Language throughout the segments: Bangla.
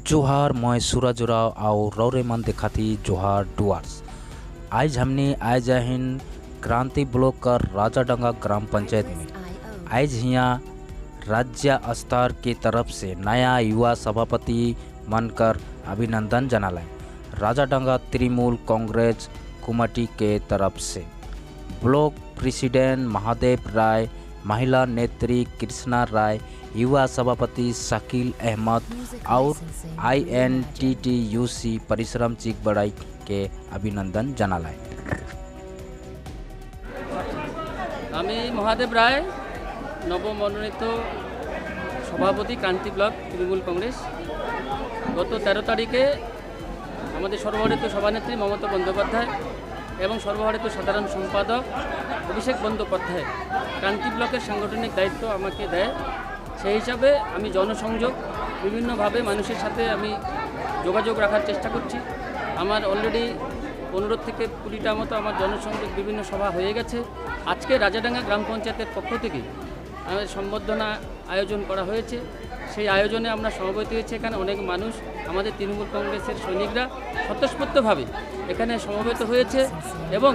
जोहार मैं सूरज राव और रौरे मन दिखाती जोहार डुआर्स। आज हमने आज हिन क्रांति ब्लॉक कर राजाडंगा ग्राम पंचायत में आज यहाँ राज्य स्तर की तरफ से नया युवा सभापति बनकर अभिनंदन जनालाय। राजाडंगा तृणमूल कांग्रेस कमेटी के तरफ से ब्लॉक प्रेसिडेंट महादेव राय, महिला नेत्री कृष्णा राय, युवा सभापति शकील अहमद और INTTUC परिश्रम चिकबड़ाई के अभिनंदन जनालाय। আমি মহাদেব রায়, নবমনোনীত সভাপতি কান্তি ব্লক তৃণমূল কংগ্রেস। গত 13 তারিখে আমাদের সর্বভারতীয় সভানেত্রী মমতা বন্দ্যোপাধ্যায় এবং সর্বভারতীয় সাধারণ সম্পাদক অভিষেক বন্দ্যোপাধ্যায় কান্তি ব্লকের সাংগঠনিক দায়িত্ব আমাকে দেয়। সেই হিসাবে আমি জনসংযোগ বিভিন্নভাবে মানুষের সাথে আমি যোগাযোগ রাখার চেষ্টা করছি। আমার অলরেডি 15 থেকে 20টা মতো আমার জনসংযোগ বিভিন্ন সভা হয়ে গেছে। আজকে রাজাডাঙ্গা গ্রাম পঞ্চায়েতের পক্ষ থেকে আমাদের সম্বর্ধনা আয়োজন করা হয়েছে। সেই আয়োজনে আমরা সমবেত হয়েছি। এখানে অনেক মানুষ আমাদের তৃণমূল কংগ্রেসের সৈনিকরা স্বতঃস্ফূর্তভাবে এখানে সমবেত হয়েছে এবং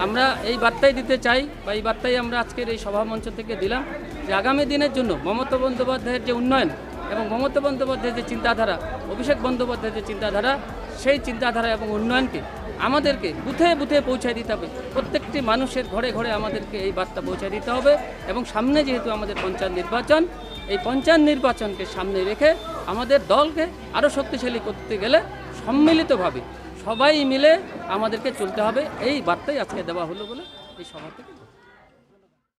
আমরা এই বার্তাই দিতে চাই বা এই বার্তাই আমরা আজকের এই সভামঞ্চ থেকে দিলাম যে আগামী দিনের জন্য মমতা বন্দ্যোপাধ্যায়ের যে উন্নয়ন এবং মমতা বন্দ্যোপাধ্যায়ের যে চিন্তাধারা, অভিষেক বন্দ্যোপাধ্যায়ের যে চিন্তাধারা, সেই চিন্তাধারা এবং উন্নয়নকে আমাদেরকে বুথে বুথে পৌঁছায় দিতে হবে। প্রত্যেকটি মানুষের ঘরে ঘরে আমাদেরকে এই বার্তা পৌঁছায় দিতে হবে এবং সামনে যেহেতু আমাদের পঞ্চায়েত নির্বাচন, এই পঞ্চায়েত নির্বাচনকে সামনে রেখে আমাদের দলকে আরও শক্তিশালী করতে গেলে সম্মিলিতভাবে সবাই মিলে আমাদেরকে চলতে হবে। এই বার্তাই আজকে দেওয়া হলো বলে এই সভা থেকে